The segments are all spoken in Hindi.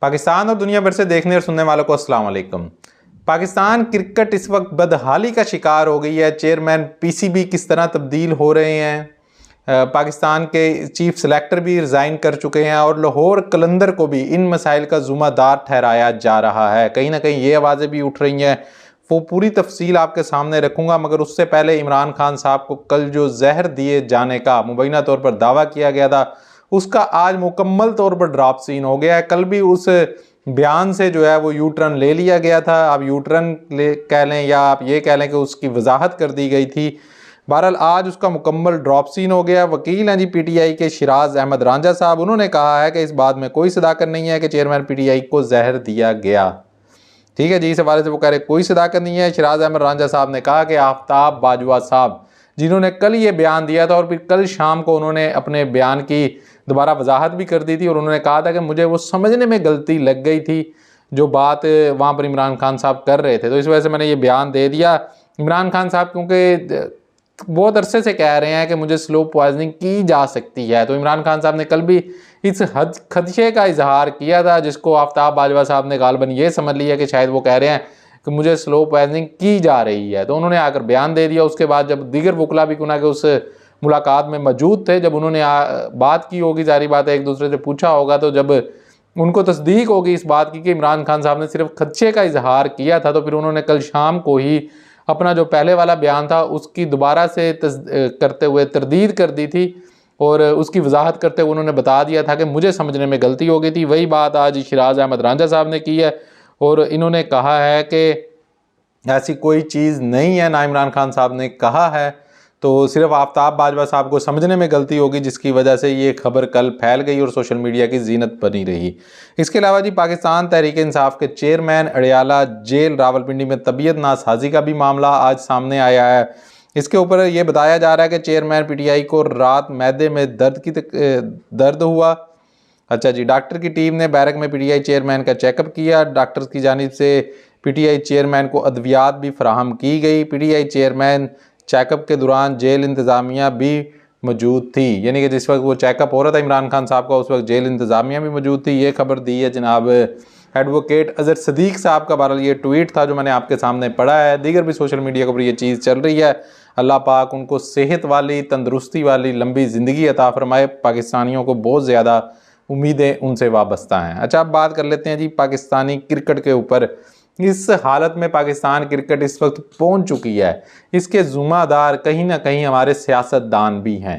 पाकिस्तान और दुनिया भर से देखने और सुनने वालों को अस्सलाम वालेकुम। पाकिस्तान क्रिकेट इस वक्त बदहाली का शिकार हो गई है। चेयरमैन पीसीबी किस तरह तब्दील हो रहे हैं, पाकिस्तान के चीफ सेलेक्टर भी रिज़ाइन कर चुके हैं और लाहौर कलंदर को भी इन मसाइल का ज़िम्मेदार ठहराया जा रहा है। कहीं ना कहीं ये आवाज़ें भी उठ रही हैं, वो पूरी तफसील आपके सामने रखूंगा। मगर उससे पहले इमरान खान साहब को कल जो जहर दिए जाने का मुबैना तौर पर दावा किया गया था, उसका आज मुकम्मल तौर पर ड्रॉप सीन हो गया है। कल भी उस बयान से जो है वो यू टर्न ले लिया गया था। आप यू टर्न कह लें या आप ये कह लें कि उसकी वजाहत कर दी गई थी। बहरहाल आज उसका मुकम्मल ड्रॉप सीन हो गया। वकील हैं जी पीटीआई के शिराज अहमद रांझा साहब, उन्होंने कहा है कि इस बात में कोई सदाकत नहीं है कि चेयरमैन पीटीआई को जहर दिया गया। ठीक है जी, इस हवाले से वो कह रहे कोई सदाकत नहीं है। शिराज अहमद रांझा साहब ने कहा कि आफ्ताब बाजवा साहब जिन्होंने कल ये बयान दिया था और फिर कल शाम को उन्होंने अपने बयान की दोबारा वजाहत भी कर दी थी और उन्होंने कहा था कि मुझे वो समझने में गलती लग गई थी जो बात वहाँ पर इमरान खान साहब कर रहे थे, तो इस वजह से मैंने ये बयान दे दिया। इमरान खान साहब क्योंकि बहुत अरसे से कह रहे हैं कि मुझे स्लो पॉइजनिंग की जा सकती है, तो इमरान खान साहब ने कल भी इस खदशे का इजहार किया था, जिसको आफ्ताब बाजवा साहब ने गालबन ये समझ लिया कि शायद वो कह रहे हैं कि मुझे स्लो पॉइजनिंग की जा रही है, तो उन्होंने आकर बयान दे दिया। उसके बाद जब दीगर वकला भी गुना के उस मुलाकात में मौजूद थे, जब उन्होंने बात की होगी, जारी बात है एक दूसरे से पूछा होगा, तो जब उनको तस्दीक होगी इस बात की कि इमरान खान साहब ने सिर्फ खदशे का इजहार किया था, तो फिर उन्होंने कल शाम को ही अपना जो पहले वाला बयान था उसकी दोबारा से करते हुए तरदीद कर दी थी और उसकी वजाहत करते हुए उन्होंने बता दिया था कि मुझे समझने में गलती हो गई थी। वही बात आज शिराज अहमद रांझा साहब ने की है और इन्होंने कहा है कि ऐसी कोई चीज़ नहीं है, ना इमरान खान साहब ने कहा है, तो सिर्फ आफ्ताब बाजवा साहब को समझने में गलती होगी, जिसकी वजह से ये खबर कल फैल गई और सोशल मीडिया की जीनत बनी रही। इसके अलावा जी पाकिस्तान तहरीक इंसाफ के चेयरमैन अड़ियाला जेल रावलपिंडी में तबीयत नासाजी का भी मामला आज सामने आया है। इसके ऊपर ये बताया जा रहा है कि चेयरमैन पीटीआई को रात मैदे में दर्द हुआ। अच्छा जी, डॉक्टर की टीम ने बैरक में पीटीआई चेयरमैन का चेकअप किया। डॉक्टर्स की जानिब से पीटीआई चेयरमैन को अद्वियात भी फराहम की गई। पीटीआई चेयरमैन चेकअप के दौरान जेल इंतज़ामिया भी मौजूद थी, यानी कि जिस वक्त वो चेकअप हो रहा था इमरान खान साहब का, उस वक्त जेल इंतज़ामिया भी मौजूद थी। ये खबर दी है जनाब एडवोकेट अजहर सदीक साहब का। बहरहाल ये ट्वीट था जो मैंने आपके सामने पढ़ा है। दीगर भी सोशल मीडिया के ऊपर ये चीज़ चल रही है। अल्लाह पाक उनको सेहत वाली, तंदुरुस्ती वाली लंबी ज़िंदगी अता फरमाए। पाकिस्तानियों को बहुत ज़्यादा उम्मीदें उनसे वाबस्ता हैं। अच्छा, अब बात कर लेते हैं जी पाकिस्तानी क्रिकेट के ऊपर। इस हालत में पाकिस्तान क्रिकेट इस वक्त पहुंच चुकी है, इसके ज़िम्मेदार कहीं ना कहीं हमारे सियासतदान भी हैं।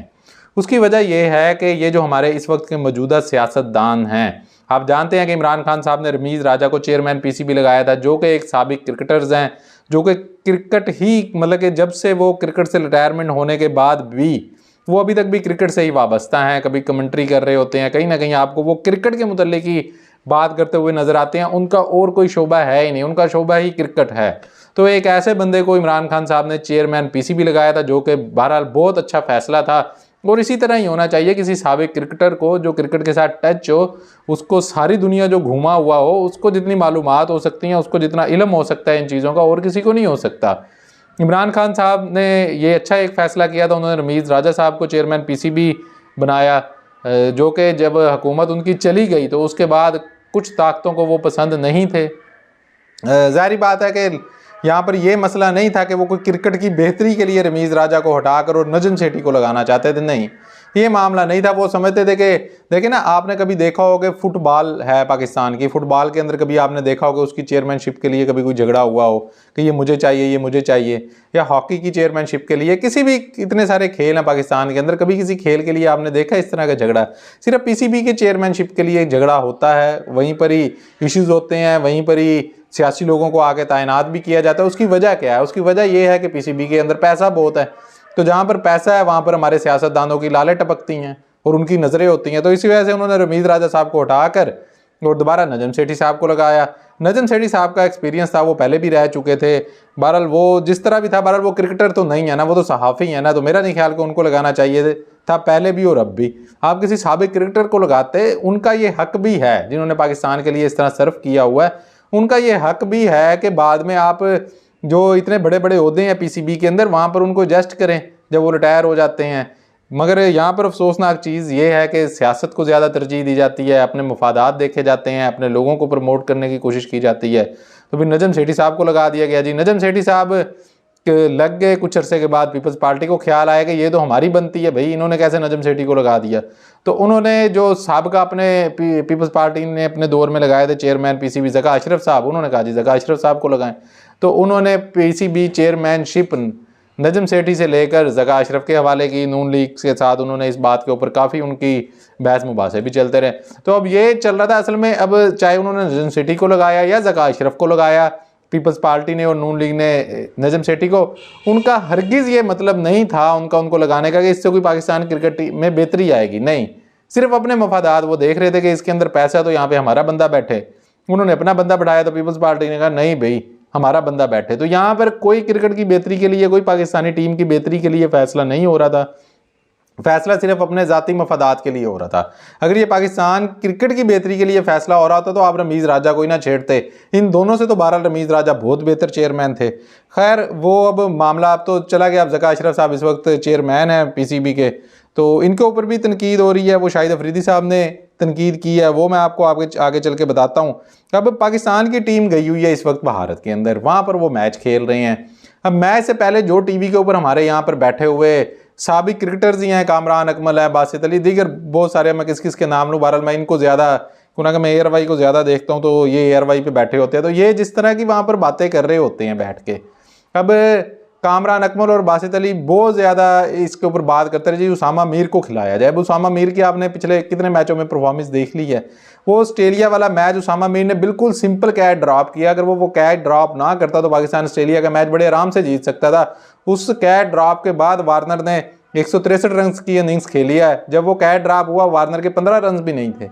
उसकी वजह यह है कि ये जो हमारे इस वक्त के मौजूदा सियासतदान हैं, आप जानते हैं कि इमरान खान साहब ने रमीज़ राजा को चेयरमैन पीसीबी लगाया था, जो कि एक साबिक क्रिकेटर्स हैं, जो कि क्रिकेट ही मतलब कि जब से वो क्रिकेट से रिटायरमेंट होने के बाद भी वो अभी तक भी क्रिकेट से ही वाबस्ता हैं। कभी कमेंट्री कर रहे होते हैं, कहीं ना कहीं आपको वो क्रिकेट के मुतल्लिक ही बात करते हुए नजर आते हैं। उनका और कोई शोबा है ही नहीं, उनका शोबा ही क्रिकेट है। तो एक ऐसे बंदे को इमरान खान साहब ने चेयरमैन पीसीबी लगाया था, जो कि बहरहाल बहुत अच्छा फैसला था और इसी तरह ही होना चाहिए। किसी साबिक क्रिकेटर को जो क्रिकेट के साथ टच हो, उसको सारी दुनिया जो घूमा हुआ हो, उसको जितनी मालूमात हो सकती हैं, उसको जितना इल्म हो सकता है इन चीज़ों का, और किसी को नहीं हो सकता। इमरान खान साहब ने ये अच्छा एक फ़ैसला किया था, उन्होंने रमीज़ राजा साहब को चेयरमैन पीसीबी बनाया, जो कि जब हुकूमत उनकी चली गई तो उसके बाद कुछ ताकतों को वो पसंद नहीं थे। ज़ाहिर बात है कि यहाँ पर ये मसला नहीं था कि वो कोई क्रिकेट की बेहतरी के लिए रमीज़ राजा को हटाकर और नजम सेठी को लगाना चाहते थे, नहीं, ये मामला नहीं था। वो समझते थे कि देखिए ना, आपने कभी देखा होगा फुटबॉल है पाकिस्तान की, फुटबॉल के अंदर कभी आपने देखा होगा उसकी चेयरमैनशिप के लिए कभी कोई झगड़ा हुआ हो कि ये मुझे चाहिए, ये मुझे चाहिए, या हॉकी की चेयरमैनशिप के लिए, किसी भी इतने सारे खेल हैं पाकिस्तान के अंदर, कभी किसी खेल के लिए आपने देखा इस तरह का झगड़ा? सिर्फ पीसीबी के चेयरमैनशिप के लिए झगड़ा होता है, वहीं पर ही इश्यूज़ होते हैं, वहीं पर ही सियासी लोगों को आगे तैनात भी किया जाता है। उसकी वजह क्या है? उसकी वजह यह है कि पीसीबी के अंदर पैसा बहुत है, तो जहाँ पर पैसा है वहाँ पर हमारे सियासतदानों की लालें टपकती हैं और उनकी नज़रें होती हैं। तो इसी वजह से उन्होंने रमीज़ राजा साहब को हटाकर और दोबारा नजम सेठी साहब को लगाया। नजम सेठी साहब का एक्सपीरियंस था, वो पहले भी रह चुके थे। बहरहाल वो जिस तरह भी था, बहरहाल वो क्रिकेटर तो नहीं है ना, वो तो सहाफ़ी है ना, तो मेरा नहीं ख्याल कि उनको लगाना चाहिए था पहले भी और अब भी। आप किसी साबिक क्रिकेटर को लगाते, उनका ये हक भी है, जिन्होंने पाकिस्तान के लिए इस तरह सर्व किया हुआ है, उनका ये हक भी है कि बाद में आप जो इतने बड़े बड़े ओहदे हैं पीसीबी के अंदर, वहाँ पर उनको एडजस्ट करें जब वो रिटायर हो जाते हैं। मगर यहाँ पर अफसोसनाक चीज़ ये है कि सियासत को ज़्यादा तरजीह दी जाती है, अपने मफादात देखे जाते हैं, अपने लोगों को प्रमोट करने की कोशिश की जाती है। तो फिर नजम सेठी साहब को लगा दिया गया जी। नजम सेठी साहब लग गए, कुछ अरसे के बाद पीपल्स पार्टी को ख्याल आया कि ये तो हमारी बनती है भाई, इन्होंने कैसे नजम सेठी को लगा दिया। तो उन्होंने जो साहब अपने पीपल्स पार्टी ने अपने दौर में लगाए थे चेयरमैन पीसीबी ज़का अशरफ साहब, उन्होंने कहा जी ज़का अशरफ साहब को लगाएं। तो उन्होंने पीसीबी चेयरमैनशिप नजम सेठी से लेकर ज़का अशरफ के हवाले की। नून लीग के साथ उन्होंने इस बात के ऊपर काफ़ी उनकी बहस मुबासे भी चलते रहे। तो अब ये चल रहा था असल में, अब चाहे उन्होंने नजम सेठी को लगाया या ज़का अशरफ को लगाया, पीपल्स पार्टी ने और नून लीग ने नजम सेठी को, उनका हरगिज़ ये मतलब नहीं था उनको लगाने का कि इससे कोई पाकिस्तान क्रिकेट टीम में बेहतरी आएगी। नहीं, सिर्फ अपने मफादात वो देख रहे थे कि इसके अंदर पैसा, तो यहाँ पे हमारा बंदा बैठे। उन्होंने अपना बंदा बैठाया तो पीपल्स पार्टी ने कहा नहीं भाई हमारा बंदा बैठे। तो यहाँ पर कोई क्रिकेट की बेहतरी के लिए, कोई पाकिस्तानी टीम की बेहतरी के लिए फैसला नहीं हो रहा था, फैसला सिर्फ अपने ज़ाती मफादात के लिए हो रहा था। अगर ये पाकिस्तान क्रिकेट की बेहतरी के लिए फैसला हो रहा था तो आप रमीज़ राजा को ही ना छेड़ते। इन दोनों से तो बहरहाल रमीज़ राजा बहुत बेहतर चेयरमैन थे। खैर वो अब मामला अब तो चला गया। अब ज़का अशरफ साहब इस वक्त चेयरमैन हैं पीसीबी के, तो इनके ऊपर भी तनकीद हो रही है। वो शाहिद अफरीदी साहब ने तनकीद की है, वो मैं आपको आगे चल के बताता हूँ। अब पाकिस्तान की टीम गई हुई है इस वक्त भारत के अंदर, वहाँ पर वो मैच खेल रहे हैं। अब मैच से पहले जो टीवी के ऊपर हमारे यहाँ पर बैठे हुए साबिक क्रिकेटर्स ही हैं, कामरान अकमल है, बासित अली, दीगर बहुत सारे, मैं किस किस के नाम लूँ, बहरहाल मैं इनको ज़्यादा, क्योंकि मैं एयर वाई को ज़्यादा देखता हूँ, तो ये एयर वाई पे बैठे होते हैं। तो ये जिस तरह की वहाँ पर बातें कर रहे होते हैं बैठ के, अब कामरान अकमल और बासित अली बहुत ज़्यादा इसके ऊपर बात करते रहे जी उसामा मीर को खिलाया जाए। अब उसामा मीर की आपने पिछले कितने मैचों में परफॉर्मेंस देख ली है। वो ऑस्ट्रेलिया वाला मैच उसामा मीर ने बिल्कुल सिंपल कैच ड्रॉप किया। अगर वो कैच ड्रॉप ना करता तो पाकिस्तान ऑस्ट्रेलिया का मैच बड़े आराम से जीत सकता था। उस कैच ड्रॉप के बाद वार्नर ने 163 रन की इनिंग्स खेली है। जब वो कैच ड्रॉप हुआ वार्नर के 15 रन भी नहीं थे।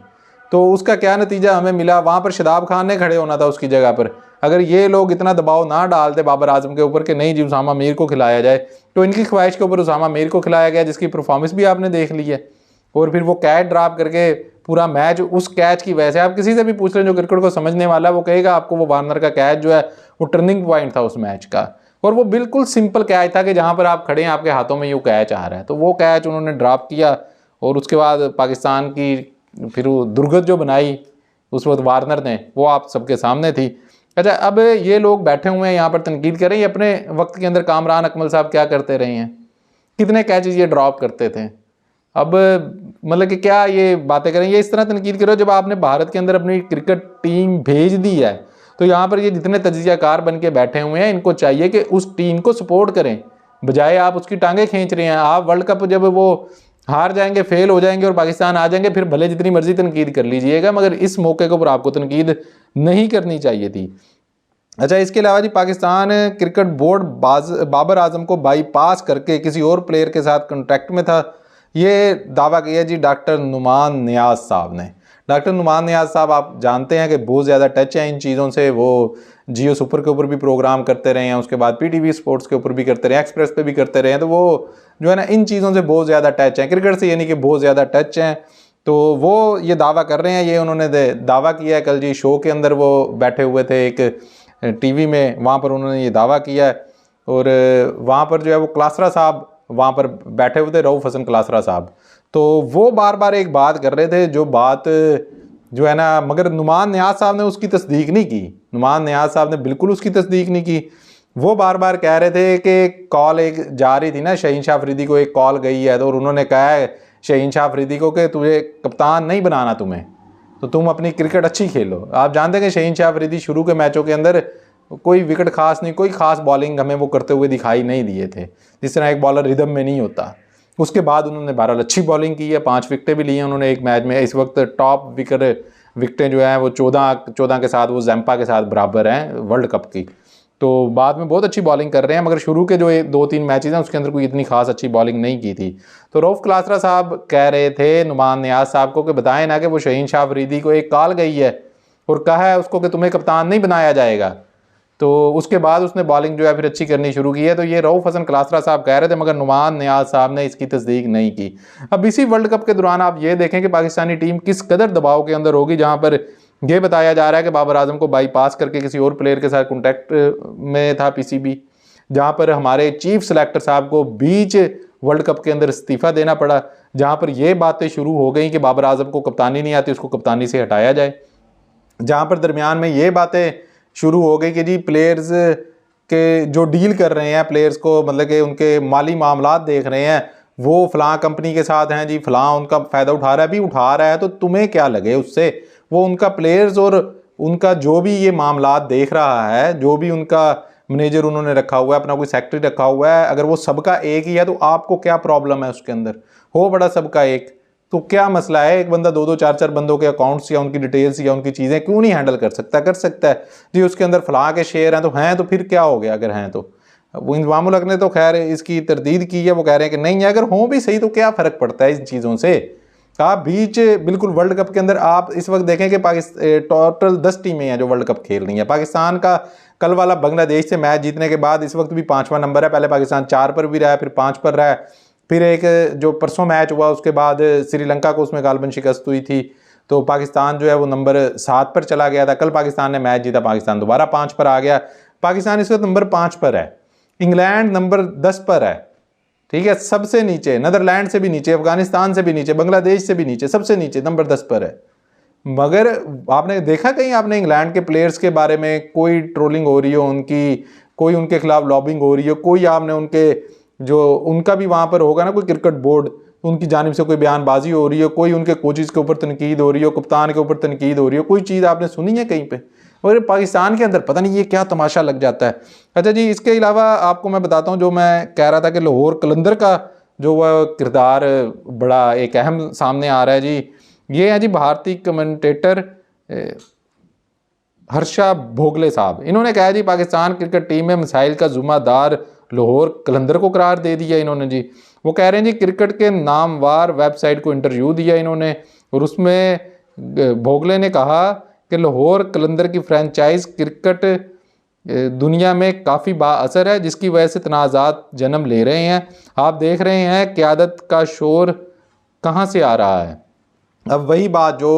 तो उसका क्या नतीजा हमें मिला, वहाँ पर शादाब खान ने खड़े होना था उसकी जगह पर। अगर ये लोग इतना दबाव ना डालते बाबर आजम के ऊपर कि नहीं जी उसामा मीर को खिलाया जाए, तो इनकी ख्वाहिश के ऊपर उसामा मीर को खिलाया गया, जिसकी परफॉर्मेंस भी आपने देख ली है। और फिर वो कैच ड्रॉप करके पूरा मैच उस कैच की वजह से, आप किसी से भी पूछ लें जो क्रिकेट को समझने वाला, वो कहेगा आपको वो वार्नर का कैच जो है वो टर्निंग पॉइंट था उस मैच का। और वो बिल्कुल सिंपल कैच था कि जहाँ पर आप खड़े हैं आपके हाथों में यूँ कैच आ रहा है, तो वो कैच उन्होंने ड्रॉप किया। और उसके बाद पाकिस्तान की फिर वो दुर्गत जो बनाई उस वक्त वार्नर ने, वो आप सबके सामने थी। अच्छा, अब ये लोग बैठे हुए हैं यहाँ पर तनकीद कर रहे हैं। अपने वक्त के अंदर कामरान अकमल साहब क्या करते रहे हैं, कितने कैचेज ये ड्रॉप करते थे। अब मतलब कि क्या ये बातें करें, ये इस तरह तनकीद करो जब आपने भारत के अंदर अपनी क्रिकेट टीम भेज दी है। तो यहाँ पर ये जितने तजियाकार बन के बैठे हुए हैं, इनको चाहिए कि उस टीम को सपोर्ट करें, बजाय आप उसकी टांगें खींच रहे हैं। आप वर्ल्ड कप जब वो हार जाएंगे, फेल हो जाएंगे और पाकिस्तान आ जाएंगे, फिर भले जितनी मर्जी तनकीद कर लीजिएगा, मगर इस मौके के ऊपर आपको तनकीद नहीं करनी चाहिए थी। अच्छा, इसके अलावा जी पाकिस्तान क्रिकेट बोर्ड बाबर आजम को बाईपास करके किसी और प्लेयर के साथ कॉन्ट्रैक्ट में था, ये दावा किया जी डॉक्टर नुमान नियाज साहब ने। डॉक्टर नुमान नियाज साहब आप जानते हैं कि बहुत ज़्यादा टच है इन चीज़ों से। वो जियो सुपर के ऊपर भी प्रोग्राम करते रहे हैं, उसके बाद पीटीवी स्पोर्ट्स के ऊपर भी करते रहे, एक्सप्रेस पे भी करते रहे हैं। तो वो जो है ना इन चीज़ों से बहुत ज़्यादा टच है, क्रिकेट से यानी कि बहुत ज़्यादा टच हैं। तो वो ये दावा कर रहे हैं, ये उन्होंने दावा किया है कल जी शो के अंदर वो बैठे हुए थे एक टीवी में, वहाँ पर उन्होंने ये दावा किया है। और वहाँ पर जो है वो क्लासरा साहब वहाँ पर बैठे हुए थे, रऊफ हसन क्लासरा साहब। तो वो बार बार एक बात कर रहे थे, जो बात जो है ना, मगर नुमान नियाज साहब ने उसकी तस्दीक नहीं की। नुमान नियाज साहब ने बिल्कुल उसकी तस्दीक नहीं की। वो बार बार कह रहे थे कि कॉल एक जा रही थी ना, शहीन शाह अफरीदी को एक कॉल गई है, तो उन्होंने कहा है शहीन शाह अफरीदी को कि तुझे कप्तान नहीं बनाना तुम्हें, तो तुम अपनी क्रिकेट अच्छी खेलो। आप जानते हैं कि शहीन शाह अफरीदी शुरू के मैचों के अंदर कोई विकेट खास नहीं, कोई खास बॉलिंग हमें वो करते हुए दिखाई नहीं दिए थे, जिस तरह एक बॉलर रिदम में नहीं होता। उसके बाद उन्होंने बहरहाल अच्छी बॉलिंग की है, 5 विकेटें भी ली हैं उन्होंने एक मैच में। इस वक्त टॉप विकेटें जो हैं वो 14 के साथ वो जैम्पा के साथ बराबर हैं वर्ल्ड कप की। तो बाद में बहुत अच्छी बॉलिंग कर रहे हैं, मगर शुरू के जो 2-3 मैचेस हैं उसके अंदर कोई इतनी खास अच्छी बॉलिंग नहीं की थी। तो रऊफ क्लासरा साहब कह रहे थे नुमान नियाज साहब को कि बताएं ना कि वो शहीन शाह अफरीदी को एक कॉल गई है और कहा है उसको कि तुम्हें कप्तान नहीं बनाया जाएगा। तो उसके बाद उसने बॉलिंग जो है फिर अच्छी करनी शुरू की है। तो ये रऊफ हसन क्लासरा साहब कह रहे थे, मगर नुमान नियाज साहब ने इसकी तस्दीक नहीं की। अब इसी वर्ल्ड कप के दौरान आप ये देखें कि पाकिस्तानी टीम किस कदर दबाव के अंदर होगी, जहाँ पर यह बताया जा रहा है कि बाबर आजम को बाईपास करके किसी और प्लेयर के साथ कॉन्टैक्ट में था पीसीबी, जहाँ पर हमारे चीफ सेलेक्टर साहब को बीच वर्ल्ड कप के अंदर इस्तीफ़ा देना पड़ा, जहाँ पर ये बातें शुरू हो गई कि बाबर आजम को कप्तानी नहीं आती, उसको कप्तानी से हटाया जाए। जहाँ पर दरमियान में ये बातें शुरू हो गई कि जी प्लेयर्स के जो डील कर रहे हैं प्लेयर्स को, मतलब कि उनके माली मामलात देख रहे हैं, वो फ़लाँ कंपनी के साथ हैं जी, फ़लाँ उनका फ़ायदा उठा रहा है। भी उठा रहा है तो तुम्हें क्या लगे उससे? वो उनका प्लेयर्स और उनका जो भी ये मामलात देख रहा है, जो भी उनका मैनेजर उन्होंने रखा हुआ है, अपना कोई सेक्रेटरी रखा हुआ है, अगर वो सबका एक ही है तो आपको क्या प्रॉब्लम है उसके अंदर? हो बड़ा सबका एक, तो क्या मसला है? एक बंदा दो दो चार चार बंदों के अकाउंट्स या उनकी डिटेल्स या उनकी चीज़ें क्यों नहीं हैंडल कर सकता? कर सकता है जी। उसके अंदर फ़लाँ के शेयर हैं तो हैं, तो फिर क्या हो गया अगर हैं तो? वो इंज़मामुल हक ने तो खैर इसकी तरदीद की है, वो कह रहे हैं कि नहीं है, अगर हों भी सही तो क्या फ़र्क पड़ता है इन चीज़ों से? आप बीच बिल्कुल वर्ल्ड कप के अंदर आप इस वक्त देखें कि पाकिस्तान टोटल 10 टीमें हैं जो वर्ल्ड कप खेल रही हैं। पाकिस्तान का कल वाला बांग्लादेश से मैच जीतने के बाद इस वक्त भी 5वां नंबर है। पहले पाकिस्तान 4 पर भी रहा है, फिर 5 पर रहा है, फिर एक जो परसों मैच हुआ उसके बाद श्रीलंका को उसमें गालबन शिकस्त हुई थी, तो पाकिस्तान जो है वो नंबर 7 पर चला गया था। कल पाकिस्तान ने मैच जीता, पाकिस्तान दोबारा 5 पर आ गया। पाकिस्तान इस वक्त नंबर 5 पर है, इंग्लैंड नंबर 10 पर है, ठीक है, सबसे नीचे, नीदरलैंड से भी नीचे, अफगानिस्तान से भी नीचे, बांग्लादेश से भी नीचे, सबसे नीचे नंबर 10 पर है। मगर आपने देखा कहीं आपने इंग्लैंड के प्लेयर्स के बारे में कोई ट्रोलिंग हो रही हो उनकी, कोई उनके खिलाफ लॉबिंग हो रही हो, कोई आपने उनके जो उनका भी वहाँ पर होगा ना कोई क्रिकेट बोर्ड, उनकी जानिब से कोई बयानबाजी हो रही हो, कोई उनके कोचेज़ के ऊपर तनकीद हो रही हो, कप्तान के ऊपर तनकीद हो रही हो, कोई चीज़ आपने सुनी है कहीं पे? और पाकिस्तान के अंदर पता नहीं ये क्या तमाशा लग जाता है। अच्छा जी, इसके अलावा आपको मैं बताता हूँ, जो मैं कह रहा था कि लाहौर कलंदर का जो वह किरदार बड़ा एक अहम सामने आ रहा है जी, ये है जी भारतीय कमेंटेटर हर्षा भोगले साहब। इन्होंने कहा जी पाकिस्तान क्रिकेट टीम में मसाइल का ज़िम्मेदार लाहौर कलंदर को करार दे दिया इन्होंने जी। वो कह रहे हैं जी क्रिकेट के नामवार वेबसाइट को इंटरव्यू दिया इन्होंने, और उसमें भोगले ने कहा कि लाहौर कलंदर की फ्रेंचाइज क्रिकेट दुनिया में काफ़ी बाअसर है, जिसकी वजह से तनाज़ात जन्म ले रहे हैं। आप देख रहे हैं क़यादत का शोर कहाँ से आ रहा है। अब वही बात जो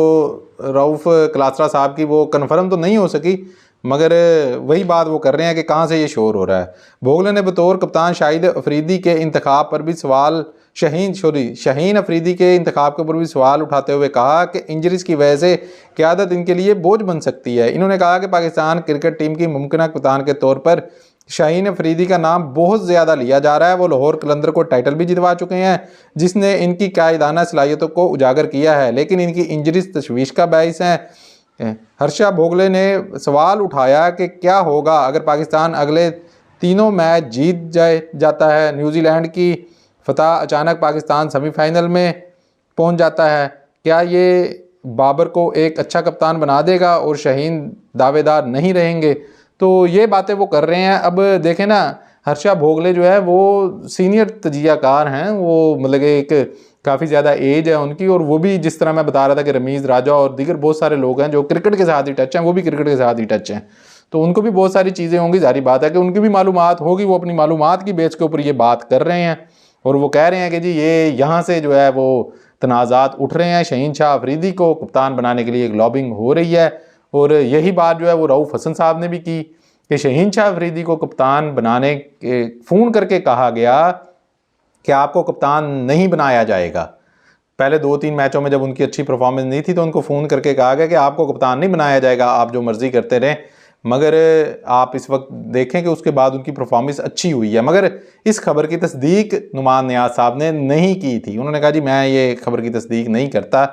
रऊफ़ क्लासरा साहब की वो कन्फर्म तो नहीं हो सकी, मगर वही बात वो कर रहे हैं कि कहाँ से ये शोर हो रहा है। भोगले ने बतौर कप्तान शाहिद अफरीदी के इंतखाब पर भी सवाल शाहीन अफरीदी के इंतखाब के ऊपर भी सवाल उठाते हुए कहा कि इंजरीज़ की वजह से क़यादत इनके लिए बोझ बन सकती है। इन्होंने कहा कि पाकिस्तान क्रिकेट टीम की मुमकिन कप्तान के तौर पर शाहीन अफरीदी का नाम बहुत ज़्यादा लिया जा रहा है। वो लाहौर कलंदर को टाइटल भी जितवा चुके हैं, जिसने इनकी कायदाना सलाहियतों को उजागर किया है, लेकिन इनकी इंजरीज तशवीश का बाइस हैं। हर्षा भोगले ने सवाल उठाया कि क्या होगा अगर पाकिस्तान अगले तीनों मैच जीत जाता है, न्यूजीलैंड की फतह, अचानक पाकिस्तान सेमीफाइनल में पहुंच जाता है, क्या ये बाबर को एक अच्छा कप्तान बना देगा और शाहीन दावेदार नहीं रहेंगे? तो ये बातें वो कर रहे हैं। अब देखें ना, हर्षा भोगले जो है वो सीनियर तजियाकार हैं, वो मतलब एक काफ़ी ज़्यादा एज है उनकी, और वो भी जिस तरह मैं बता रहा था कि रमीज़ राजा और दीगर बहुत सारे लोग हैं जो क्रिकेट के साथ ही टच हैं, वो भी क्रिकेट के साथ ही टच हैं, तो उनको भी बहुत सारी चीज़ें होंगी। जारी बात है कि उनकी भी मालूमात होगी, वो अपनी मालूमात की बेस के ऊपर ये बात कर रहे हैं, और वो कह रहे हैं कि जी ये यहाँ से जो है वो तनाज़ात उठ रहे हैं, शहीन शाह अफरीदी को कप्तान बनाने के लिए एक लॉबिंग हो रही है। और यही बात जो है वो रऊफ़ हसन साहब ने भी की कि शहीन शाह अफरीदी को कप्तान बनाने के फ़ोन करके कहा गया कि आपको कप्तान नहीं बनाया जाएगा। पहले 2-3 मैचों में जब उनकी अच्छी परफॉर्मेंस नहीं थी तो उनको फ़ोन करके कहा गया कि आपको कप्तान नहीं बनाया जाएगा, आप जो मर्ज़ी करते रहें। मगर आप इस वक्त देखें कि उसके बाद उनकी परफॉर्मेंस अच्छी हुई है। मगर इस खबर की तस्दीक नुमान नियाज़ साहब ने नहीं की थी। उन्होंने कहा जी मैं ये खबर की तस्दीक नहीं करता।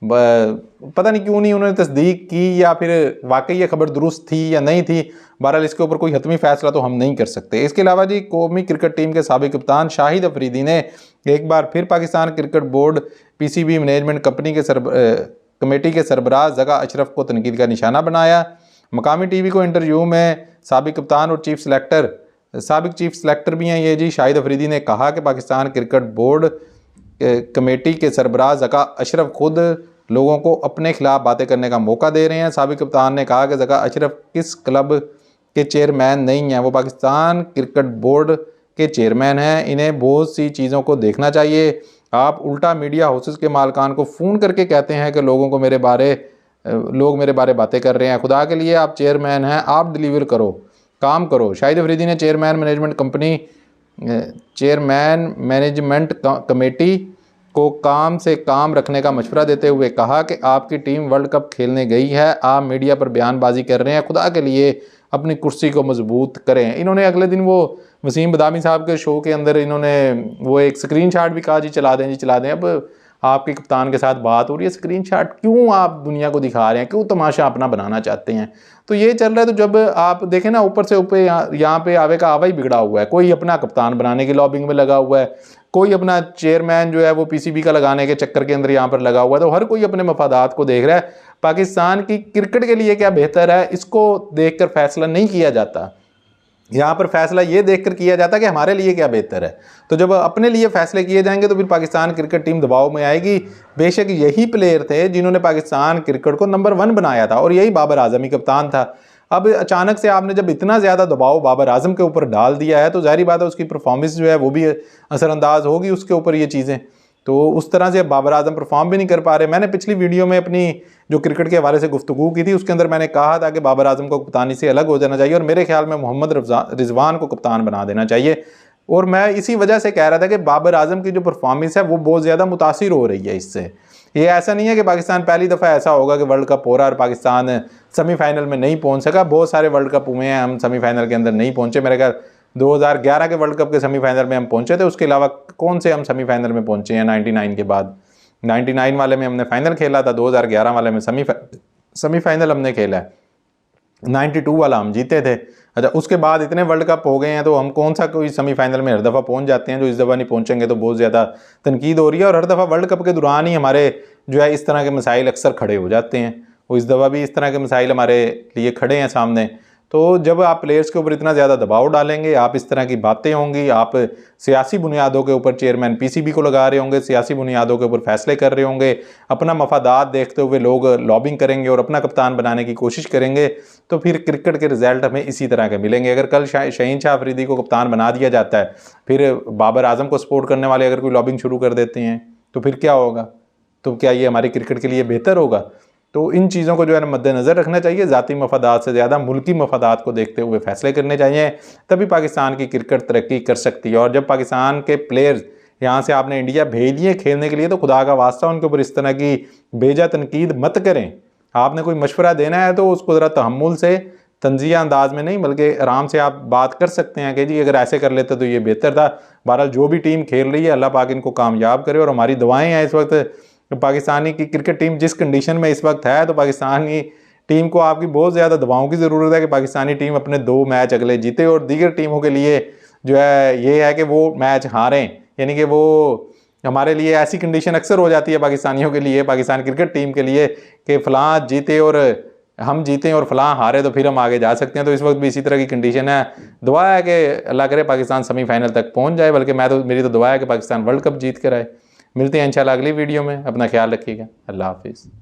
पता नहीं क्यों नहीं उन्होंने तस्दीक की, या फिर वाकई ये खबर दुरुस्त थी या नहीं थी। बहरहाल इसके ऊपर कोई हतमी फैसला तो हम नहीं कर सकते। इसके अलावा जी कौमी क्रिकेट टीम के साबिक कप्तान शाहिद अफरीदी ने एक बार फिर Pakistan cricket board PCB management company के कमेटी के सरबराह ज़का अशरफ को तनकीद का निशाना बनाया। मकामी TV को इंटरव्यू में साबिक कप्तान और साबिक चीफ सेलेक्टर भी हैं ये जी शाहिद अफरीदी ने कहा कि पाकिस्तान क्रिकेट बोर्ड कमेटी के सरबराह ज़का अशरफ खुद लोगों को अपने खिलाफ बातें करने का मौका दे रहे हैं। साबिक कप्तान ने कहा कि ज़का अशरफ किस क्लब के चेयरमैन नहीं हैं, वो पाकिस्तान क्रिकेट बोर्ड के चेयरमैन हैं। इन्हें बहुत सी चीज़ों को देखना चाहिए। आप उल्टा मीडिया हाउसेस के मालकान को फ़ोन करके कहते हैं कि लोग मेरे बारे बातें कर रहे हैं। खुदा के लिए आप चेयरमैन हैं, आप डिलीवर करो, काम करो। शाहिद अफरीदी ने chairman management company chairman management committee को काम से काम रखने का मशवरा देते हुए कहा कि आपकी टीम वर्ल्ड कप खेलने गई है, आप मीडिया पर बयानबाजी कर रहे हैं, खुदा के लिए अपनी कुर्सी को मजबूत करें। इन्होंने अगले दिन वो वसीम बदामी साहब के शो के अंदर इन्होंने वो एक स्क्रीनशॉट भी कहा जी चला दें, जी चला दें। अब आपके कप्तान के साथ बात हो रही है, स्क्रीनशॉट क्यों आप दुनिया को दिखा रहे हैं, क्यों तमाशा अपना बनाना चाहते हैं? तो ये चल रहा है। तो जब आप देखें ना, ऊपर से ऊपर यहाँ पे आवे का आवा ही बिगड़ा हुआ है। कोई अपना कप्तान बनाने की लॉबिंग में लगा हुआ है, कोई अपना चेयरमैन जो है वो पीसीबी का लगाने के चक्कर के अंदर यहाँ पर लगा हुआ है। तो हर कोई अपने मफादात को देख रहा है। पाकिस्तान की क्रिकेट के लिए क्या बेहतर है, इसको देखकर फैसला नहीं किया जाता। यहाँ पर फैसला ये देखकर किया जाता है कि हमारे लिए क्या बेहतर है। तो जब अपने लिए फैसले किए जाएंगे तो फिर पाकिस्तान क्रिकेट टीम दबाव में आएगी। बेशक यही प्लेयर थे जिन्होंने पाकिस्तान क्रिकेट को नंबर 1 बनाया था, और यही बाबर आजम ही कप्तान था। अब अचानक से आपने जब इतना ज़्यादा दबाव बाबर आजम के ऊपर डाल दिया है, तो जाहिर बात है उसकी परफॉर्मेंस जो है वो भी असरअंदाज होगी उसके ऊपर ये चीज़ें। तो उस तरह से बाबर आजम परफॉर्म भी नहीं कर पा रहे। मैंने पिछली वीडियो में अपनी जो क्रिकेट के हवाले से गुफ्तगू की थी, उसके अंदर मैंने कहा था कि बाबर आजम को कप्तानी से अलग हो जाना चाहिए, और मेरे ख्याल में मोहम्मद रिजवान को कप्तान बना देना चाहिए। और मैं इसी वजह से कह रहा था कि बाबर आजम की जो परफॉर्मेंस है वो बहुत ज़्यादा मुतासिर हो रही है इससे। ये ऐसा नहीं है कि पाकिस्तान पहली दफ़ा ऐसा होगा कि वर्ल्ड कप हो रहा है और पाकिस्तान सेमीफाइनल में नहीं पहुंच सका। बहुत सारे वर्ल्ड कप हुए हैं, हम सेमीफाइनल के अंदर नहीं पहुंचे। मेरे ख्याल 2011 के वर्ल्ड कप के सेमीफाइनल में हम पहुंचे थे, उसके अलावा कौन से हम सेमीफाइनल में पहुंचे हैं 99 के बाद। 99 वाले में हमने फाइनल खेला था, 2011 वाले में सेमीफाइनल हमने खेला है, 92 वाला हम जीते थे। अच्छा, उसके बाद इतने वर्ल्ड कप हो गए हैं, तो हम कौन सा कोई सेमीफाइनल में हर दफ़ा पहुंच जाते हैं। जो इस दफ़ा नहीं पहुंचेंगे तो बहुत ज़्यादा तनकीद हो रही है। और हर दफ़ा वर्ल्ड कप के दौरान ही हमारे जो है इस तरह के मसाइल अक्सर खड़े हो जाते हैं। वो इस दफ़ा भी इस तरह के मसाइल हमारे लिए खड़े हैं सामने। तो जब आप प्लेयर्स के ऊपर इतना ज़्यादा दबाव डालेंगे, आप इस तरह की बातें होंगी, आप सियासी बुनियादों के ऊपर चेयरमैन पीसीबी को लगा रहे होंगे, सियासी बुनियादों के ऊपर फैसले कर रहे होंगे, अपना मफादात देखते हुए लोग लॉबिंग करेंगे और अपना कप्तान बनाने की कोशिश करेंगे, तो फिर क्रिकेट के रिजल्ट हमें इसी तरह के मिलेंगे। अगर कल शहीन शाह अफरीदी को कप्तान बना दिया जाता है, फिर बाबर आजम को सपोर्ट करने वाले अगर कोई लॉबिंग शुरू कर देते हैं, तो फिर क्या होगा? तो क्या ये हमारी क्रिकेट के लिए बेहतर होगा? तो इन चीज़ों को जो है ना मद्देनज़र रखना चाहिए। ज़ाती मफादात से ज़्यादा मुल्की मफादात को देखते हुए फैसले करने चाहिए, तभी पाकिस्तान की क्रिकेट तरक्की कर सकती है। और जब पाकिस्तान के प्लेयर्स यहाँ से आपने इंडिया भेज दिए खेलने के लिए, तो खुदा का वास्ता उनके ऊपर इस तरह की बेजा तनकीद मत करें। आपने कोई मशवरा देना है तो उसको ज़रा तहम्मुल से, तंज़िया अंदाज में नहीं, बल्कि आराम से आप बात कर सकते हैं कि जी अगर ऐसे कर लेते तो ये बेहतर था। बहरहाल जो भी टीम खेल रही है, अल्लाह पाक इनको कामयाब करे। और हमारी दुआएँ हैं इस वक्त पाकिस्तानी की क्रिकेट टीम जिस कंडीशन में इस वक्त है, तो पाकिस्तानी टीम को आपकी बहुत ज़्यादा दबाव की ज़रूरत है कि पाकिस्तानी टीम अपने 2 मैच अगले जीते, और दीगर टीमों के लिए जो है ये है कि वो मैच हारें। यानी कि वो हमारे लिए ऐसी कंडीशन अक्सर हो जाती है पाकिस्तानियों के लिए, पाकिस्तान क्रिकेट टीम के लिए, कि फ़लाँ जीते और हम जीतें और फ़लाँ हारे तो फिर हम आगे जा सकते हैं। तो इस वक्त भी इसी तरह की कंडीशन है। दुआ है कि अल्लाह करे पाकिस्तान सेमीफाइनल तक पहुँच जाए, बल्कि मेरी तो दुआ है कि पाकिस्तान वर्ल्ड कप जीत कर आए। मिलते हैं इंशाल्लाह अगली वीडियो में। अपना ख्याल रखिएगा। अल्लाह हाफिज़।